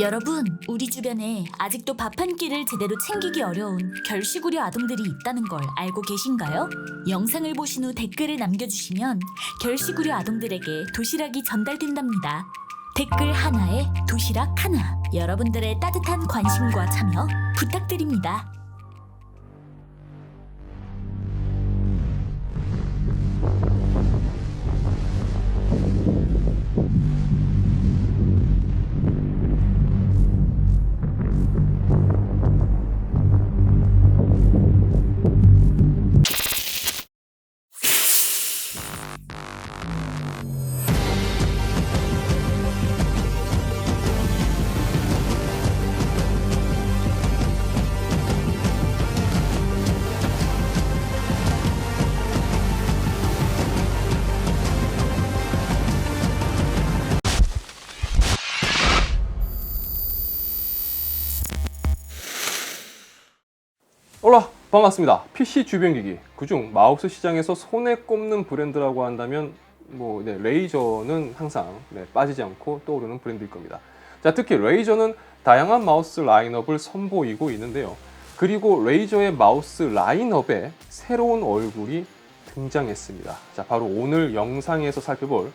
여러분, 우리 주변에 아직도 밥 한 끼를 제대로 챙기기 어려운 결식우려 아동들이 있다는 걸 알고 계신가요? 영상을 보신 후 댓글을 남겨주시면 결식우려 아동들에게 도시락이 전달된답니다. 댓글 하나에 도시락 하나. 여러분들의 따뜻한 관심과 참여 부탁드립니다. 올라 반갑습니다. PC 주변기기 그중 마우스 시장에서 손에 꼽는 브랜드라고 한다면 레이저는 항상 빠지지 않고 떠오르는 브랜드일 겁니다. 자, 특히 레이저는 다양한 마우스 라인업을 선보이고 있는데요. 그리고 레이저의 마우스 라인업에 새로운 얼굴이 등장했습니다. 자, 바로 오늘 영상에서 살펴볼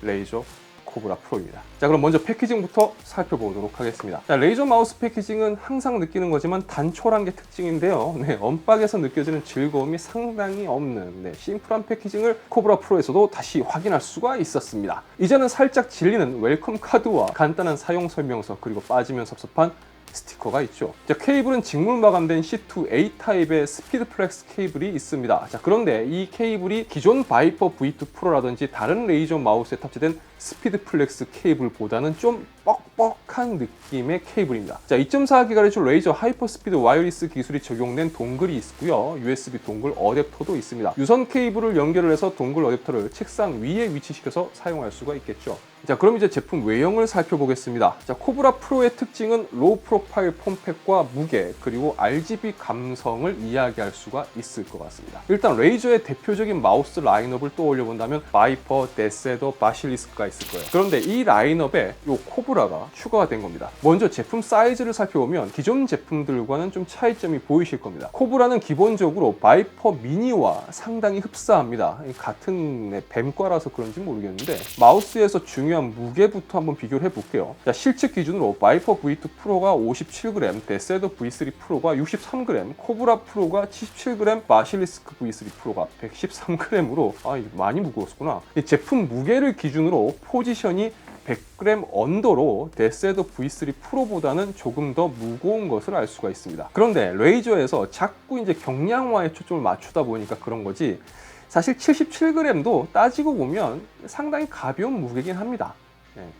레이저 코브라 프로입니다. 자, 그럼 먼저 패키징부터 살펴보도록 하겠습니다. 자, 레이저 마우스 패키징은 항상 느끼는 거지만 단촐한 게 특징인데요. 언박에서 느껴지는 즐거움이 상당히 없는 심플한 패키징을 코브라 프로에서도 다시 확인할 수가 있었습니다. 이제는 살짝 질리는 웰컴 카드와 간단한 사용 설명서, 그리고 빠지면 섭섭한 스티커가 있죠. 자, 케이블은 직물 마감된 C2A 타입의 스피드 플렉스 케이블이 있습니다. 자, 그런데 이 케이블이 기존 바이퍼 V2 프로라든지 다른 레이저 마우스에 탑재된 스피드 플렉스 케이블보다는 좀 뻑뻑한 느낌의 케이블입니다. 자, 2.4GHz 레이저 하이퍼 스피드 와이어리스 기술이 적용된 동글이 있고요. USB 동글 어댑터도 있습니다. 유선 케이블을 연결을 해서 동글 어댑터를 책상 위에 위치시켜서 사용할 수가 있겠죠. 자, 그럼 이제 제품 외형을 살펴보겠습니다. 자, 코브라 프로의 특징은 로우 프로파일 폼팩과 무게, 그리고 RGB 감성을 이야기할 수가 있을 것 같습니다. 일단 레이저의 대표적인 마우스 라인업을 떠올려 본다면 바이퍼, 데세더, 바실리스크가 있을 거예요. 그런데 이 라인업에 이 코브라가 추가가 된 겁니다. 먼저 제품 사이즈를 살펴보면 기존 제품들과는 좀 차이점이 보이실 겁니다. 코브라는 기본적으로 바이퍼 미니와 상당히 흡사합니다. 같은 뱀과라서 그런지 모르겠는데 마우스에서 중요한 무게부터 한번 비교를 해볼게요. 자, 실측 기준으로 바이퍼 V2 프로가 57g, 데세더 V3 프로가 63g, 코브라 프로가 77g, 바실리스크 V3 프로가 113g으로 많이 무거웠구나. 이 제품 무게를 기준으로 포지션이 100g 언더로 데세더 V3 프로보다는 조금 더 무거운 것을 알 수가 있습니다. 그런데 레이저에서 자꾸 이제 경량화에 초점을 맞추다 보니까 그런 거지, 사실 77g도 따지고 보면 상당히 가벼운 무게긴 합니다.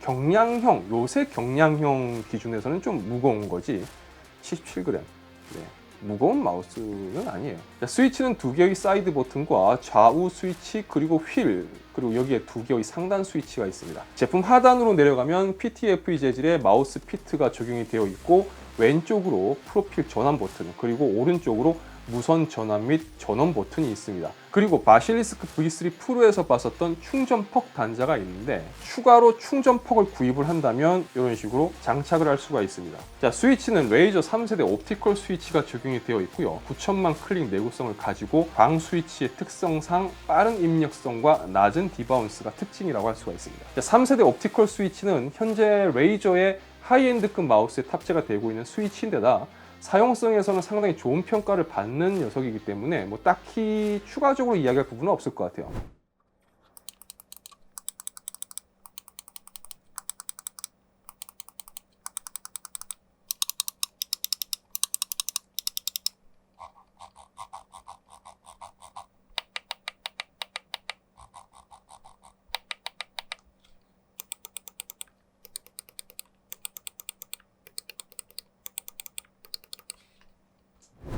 경량형, 요새 경량형 기준에서는 좀 무거운 거지 77g. 무거운 마우스는 아니에요. 자, 스위치는 두 개의 사이드 버튼과 좌우 스위치, 그리고 휠, 그리고 여기에 두 개의 상단 스위치가 있습니다. 제품 하단으로 내려가면 PTFE 재질의 마우스 피트가 적용이 되어 있고, 왼쪽으로 프로필 전환 버튼, 그리고 오른쪽으로 무선 전환 및 전원 버튼이 있습니다. 그리고 바실리스크 V3 프로에서 봤었던 충전퍽 단자가 있는데, 추가로 충전퍽을 구입을 한다면 이런 식으로 장착을 할 수가 있습니다. 자, 스위치는 레이저 3세대 옵티컬 스위치가 적용이 되어 있고요. 9000만 클릭 내구성을 가지고 광 스위치의 특성상 빠른 입력성과 낮은 디바운스가 특징이라고 할 수가 있습니다. 자, 3세대 옵티컬 스위치는 현재 레이저의 하이엔드급 마우스에 탑재가 되고 있는 스위치인데다 사용성에서는 상당히 좋은 평가를 받는 녀석이기 때문에 딱히 추가적으로 이야기할 부분은 없을 것 같아요.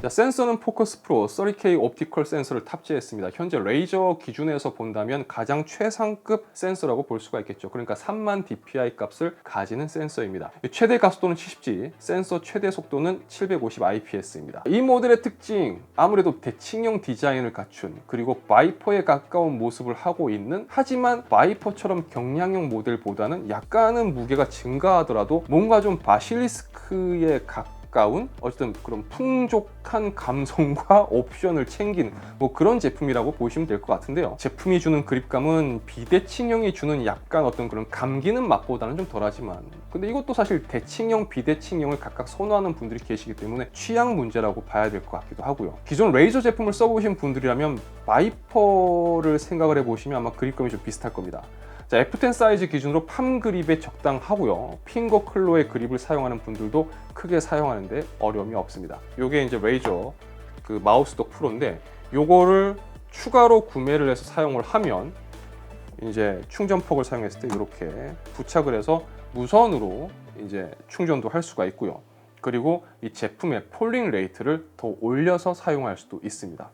자, 센서는 포커스 프로 30K 옵티컬 센서를 탑재했습니다. 현재 레이저 기준에서 본다면 가장 최상급 센서라고 볼 수가 있겠죠. 그러니까 3만 dpi 값을 가지는 센서입니다. 최대 가속도는 70G, 센서 최대 속도는 750 IPS입니다. 이 모델의 특징, 아무래도 대칭형 디자인을 갖춘, 그리고 바이퍼에 가까운 모습을 하고 있는, 하지만 바이퍼처럼 경량형 모델보다는 약간은 무게가 증가하더라도 뭔가 좀 바실리스크에 가까운 어쨌든 그런 풍족한 감성과 옵션을 챙긴 뭐 그런 제품이라고 보시면 될 것 같은데요. 제품이 주는 그립감은 비대칭형이 주는 약간 어떤 그런 감기는 맛보다는 좀 덜하지만, 근데 이것도 사실 대칭형, 비대칭형을 각각 선호하는 분들이 계시기 때문에 취향 문제라고 봐야 될 것 같기도 하고요. 기존 레이저 제품을 써보신 분들이라면 바이퍼를 생각을 해보시면 아마 그립감이 좀 비슷할 겁니다. 자, F10 사이즈 기준으로 팜 그립에 적당하고요. 핑거 클로의 그립을 사용하는 분들도 크게 사용하는데 어려움이 없습니다. 요게 이제 레이저 그 마우스독 프로인데, 요거를 추가로 구매를 해서 사용을 하면 이제 충전퍽을 사용했을 때 이렇게 부착을 해서 무선으로 이제 충전도 할 수가 있고요. 그리고 이 제품의 폴링 레이트를 더 올려서 사용할 수도 있습니다.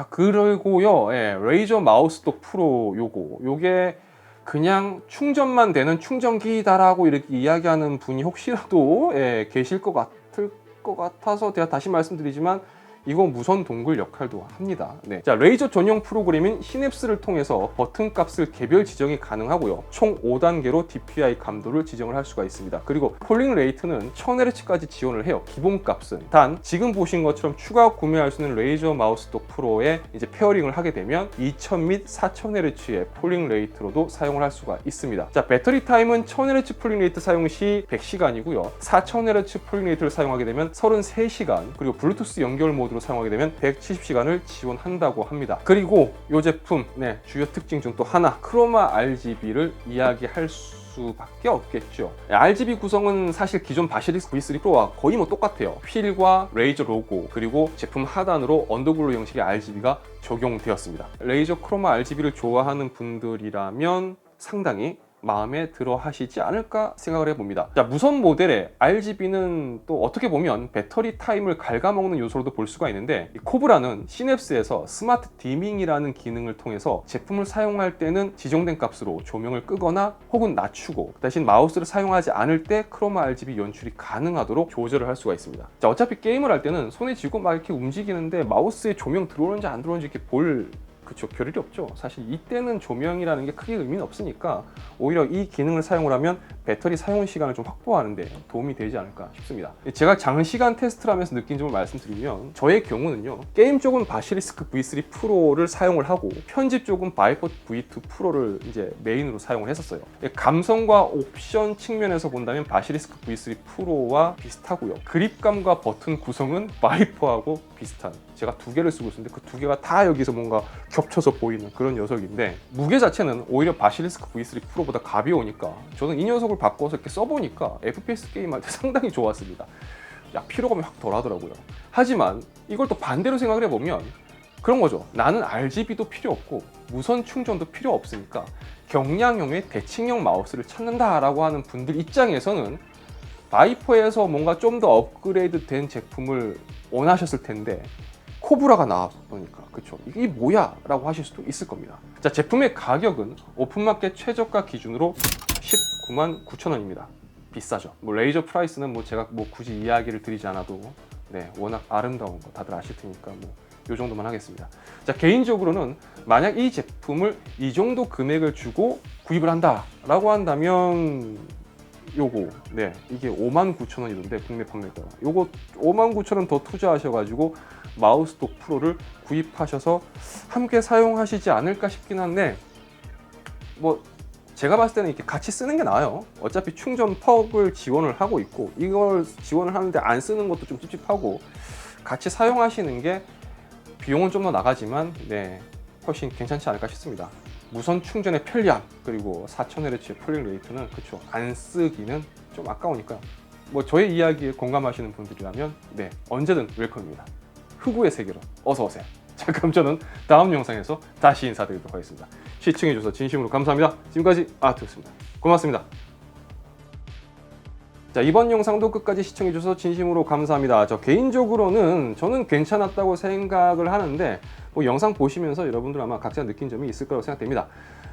그리고요, 예, 레이저 마우스독 프로 요게 그냥 충전만 되는 충전기다라고 이렇게 이야기하는 분이 혹시라도 계실 것 같을 것 같아서 제가 다시 말씀드리지만 이건 무선 동글 역할도 합니다. 네. 자, 레이저 전용 프로그램인 시냅스를 통해서 버튼 값을 개별 지정이 가능하고요. 총 5단계로 DPI 감도를 지정을 할 수가 있습니다. 그리고 폴링 레이트는 1000Hz까지 지원을 해요. 기본 값은. 단 지금 보신 것처럼 추가 구매할 수 있는 레이저 마우스독 프로에 이제 페어링을 하게 되면 2000 및 4000Hz의 폴링 레이트로도 사용을 할 수가 있습니다. 자, 배터리 타임은 1000Hz 폴링 레이트 사용 시 100시간이고요. 4000Hz 폴링 레이트를 사용하게 되면 33시간, 그리고 블루투스 연결 모드 사용하게 되면 170시간을 지원한다고 합니다. 그리고 이 제품 주요 특징 중 또 하나, 크로마 RGB를 이야기할 수밖에 없겠죠. RGB 구성은 사실 기존 바실릭스 V3 프로와 거의 뭐 똑같아요. 휠과 레이저 로고, 그리고 제품 하단으로 언더글로 형식의 RGB가 적용되었습니다. 레이저 크로마 RGB를 좋아하는 분들이라면 상당히 마음에 들어 하시지 않을까 생각을 해봅니다. 자, 무선 모델의 RGB는 또 어떻게 보면 배터리 타임을 갉아먹는 요소로도 볼 수가 있는데, 이 코브라는 시냅스에서 스마트 디밍이라는 기능을 통해서 제품을 사용할 때는 지정된 값으로 조명을 끄거나 혹은 낮추고, 대신 마우스를 사용하지 않을 때 크로마 RGB 연출이 가능하도록 조절을 할 수가 있습니다. 자, 어차피 게임을 할 때는 손에 쥐고 막 이렇게 움직이는데 마우스에 조명 들어오는지 안 들어오는지 이렇게 볼 겨를이 없죠. 사실 이때는 조명이라는 게 크게 의미는 없으니까 오히려 이 기능을 사용을 하면 배터리 사용 시간을 좀 확보하는 데 도움이 되지 않을까 싶습니다. 제가 장시간 테스트를 하면서 느낀 점을 말씀드리면, 저의 경우는요, 게임 쪽은 바실리스크 V3 프로를 사용을 하고 편집 쪽은 바이퍼 V2 프로를 이제 메인으로 사용을 했었어요. 감성과 옵션 측면에서 본다면 바실리스크 V3 프로와 비슷하고요. 그립감과 버튼 구성은 바이퍼하고 비슷한, 제가 두 개를 쓰고 있는데 그 두 개가 다 여기서 뭔가 겹쳐서 보이는 그런 녀석인데, 무게 자체는 오히려 바실리스크 V3 프로보다 가벼우니까 저는 이 녀석을 바꿔서 이렇게 써보니까 FPS 게임할 때 상당히 좋았습니다. 피로감이 확 덜하더라고요. 하지만 이걸 또 반대로 생각을 해보면 그런 거죠. 나는 RGB도 필요 없고 무선 충전도 필요 없으니까 경량형의 대칭형 마우스를 찾는다라고 하는 분들 입장에서는 바이퍼에서 뭔가 좀 더 업그레이드 된 제품을 원하셨을 텐데 코브라가 나왔으니까, 그쵸, 이게 뭐야? 라고 하실 수도 있을 겁니다. 자, 제품의 가격은 오픈마켓 최저가 기준으로 19만 9천 원입니다. 비싸죠. 뭐 레이저 프라이스는 뭐 제가 뭐 굳이 이야기를 드리지 않아도 워낙 아름다운 거 다들 아실 테니까 뭐 요 정도만 하겠습니다. 자, 개인적으로는 만약 이 제품을 이 정도 금액을 주고 구입을 한다라고 한다면 요거 이게 59,000원이던데 국내 판매가가, 요거 59,000원 더 투자하셔가지고 마우스독 프로를 구입하셔서 함께 사용하시지 않을까 싶긴 한데, 뭐 제가 봤을 때는 이렇게 같이 쓰는 게 나아요. 어차피 충전 퍽을 지원을 하고 있고 이걸 지원을 하는데 안 쓰는 것도 좀 찝찝하고, 같이 사용하시는 게 비용은 좀 더 나가지만 훨씬 괜찮지 않을까 싶습니다. 무선 충전의 편리함, 그리고 4000Hz의 폴링 레이트는 그쵸, 안 쓰기는 좀 아까우니까 뭐 저의 이야기에 공감하시는 분들이라면 언제든 웰컴입니다. 흑우의 세계로 어서 오세요. 자, 그럼 저는 다음 영상에서 다시 인사드리도록 하겠습니다. 시청해주셔서 진심으로 감사합니다. 지금까지 아트였습니다. 고맙습니다. 자, 이번 영상도 끝까지 시청해주셔서 진심으로 감사합니다. 개인적으로는 저는 괜찮았다고 생각을 하는데 뭐 영상 보시면서 여러분들 아마 각자 느낀 점이 있을 거라고 생각됩니다.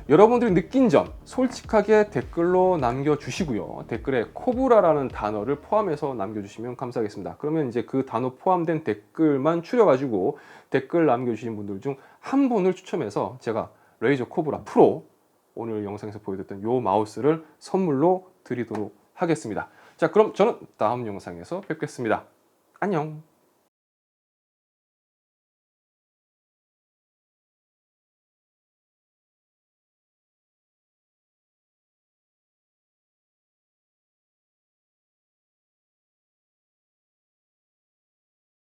여러분들이 느낀 점 솔직하게 댓글로 남겨주시고요. 댓글에 코브라라는 단어를 포함해서 남겨주시면 감사하겠습니다. 그러면 이제 그 단어 포함된 댓글만 추려가지고 댓글 남겨주신 분들 중 한 분을 추첨해서 제가 레이저 코브라 프로 오늘 영상에서 보여드렸던 요 마우스를 선물로 드리도록 하겠습니다. 자, 그럼 저는 다음 영상에서 뵙겠습니다. 안녕.